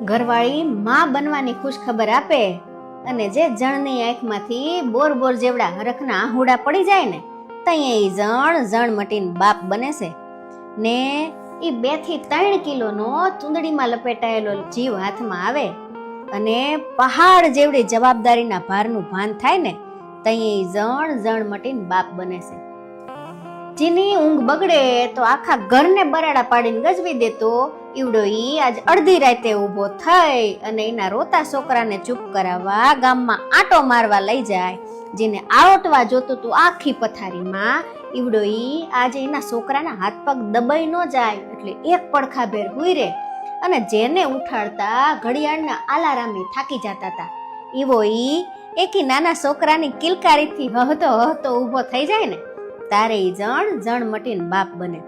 ઘરવાળી માં બનવાની ખુશ ખબર આપે અને જે જણની આંખમાંથી બોર બોર જેવડા હરખના આહુડા પડી જાય ને ત્યાં જણ મટીને બાપ બને છે ને એ 2 થી 3 કિલોનો ચૂંદડીમાં લપેટાયેલો જીવ હાથમાં આવે અને પહાડ જેવડી જવાબદારીના ભારનું ભાન થાય ને ત્યાં જણ મટીને બાપ બને છે. જેની ઊંઘ બગડે તો આખા ઘરને બરાડા પાડીને ગજવી દેતો ઈવડો ઈ આજ અડધી રાતે ઊભો થઈ અને એના રોતા છોકરાને ચૂપ કરાવવા ગામમાં આંટો મારવા લઈ જાય. જેને આવટવા જોતું તું આખી પથારીમાં ઈવડો ઈ આજે એના છોકરાના હાથ પગ દબાઈ ન જાય એટલે એક પડખાભેર હુઈ રે અને જેને ઉઠાડતા ઘડિયાળના આલારામે થાકી જતા હતા એવો ઈ એકી નાના છોકરાની કિલકારીથી હહતો ઊભો થઈ જાય ને તારે ઈ જણ મટીને બાપ બને.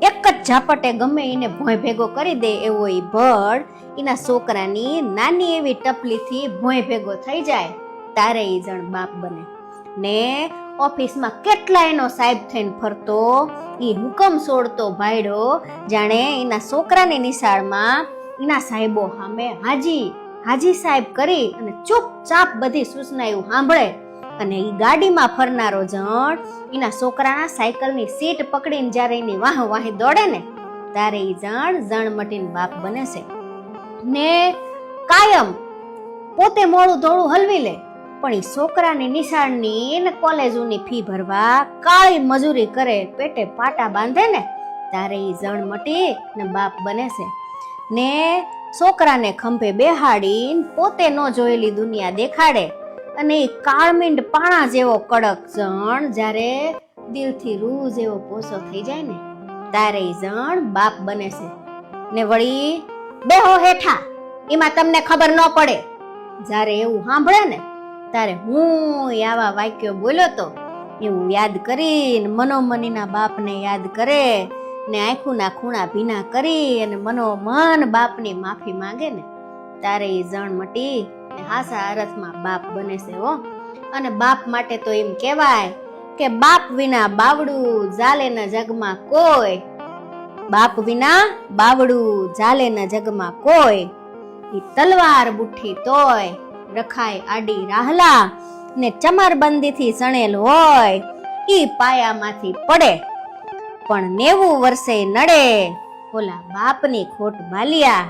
એક જ ઝાપટે ગમે એને ભોંય ભેગો કરી દે એવો ઈ ભળ એના છોકરાની નાની એવી ટપલીથી ભોંય ભેગો થઈ જાય તારે ઈ જણ બાપ બને. ને ઓફિસમાં કેટલા એનો સાહેબ થઈને ફરતો ઈ હુકમ છોડતો ભાઈડો જાણે એના છોકરાની નિશાળમાં એના સાહેબો સામે હાજી સાહેબ કરી અને ચૂપચાપ બધી સૂચનાઓ સાંભળે અને ઈ ગાડીમાં ફરનારો જણ એના છોકરાના સાયકલની સીટ પકડીને જ્યારે એની વાહી દોડે ને ત્યારે ઈ જણ મટીને બાપ બને છે. ને કાયમ પોતે મોડું ધોળું હલવી લે પણ ઈ છોકરાની નિશાળની ને કોલેજોની ફી ભરવા કાળી મજૂરી કરે પેટે પાટા બાંધે ને ત્યારે ઈ જણ મટી ને બાપ બને છે. ને છોકરાને ખંભે બેહાડીને પોતે ન જોયેલી દુનિયા દેખાડે અને એ કાળમીંડ પાણા જેવો કડક જણ જ્યારે દિલથી રૂ જેવો પોસો થઈ જાય ને ત્યારે ઈ જણ બાપ બને છે. ને વળી બેહો હેઠા એમાં તમને ખબર ન પડે જ્યારે એવું સાંભળે ને ત્યારે હું આવા વાક્યો બોલ્યો તો એવું યાદ કરીને મનોમનીના બાપને યાદ કરે ને આંખોના ખૂણા ભીના કરી અને મનોમન બાપની માફી માંગે ને ત્યારે એ જણ મટી ને હાસા અર્થમાં બાપ બને છે હો. અને બાપ માટે તો એમ કહેવાય કે બાપ વિના બાવડું જાલે ન જગમાં કોઈ, બાપ વિના બાવડું જાલે ન જગમાં કોઈ, ઈ તલવાર બુઠ્ઠી તોય રખાય આડી રાહલા ને ચમરબંધીથી સણેલ હોય ઈ પાયામાંથી પડે પણ 90 વર્ષે નડે ઓલા બાપની ખોટ બાલિયા.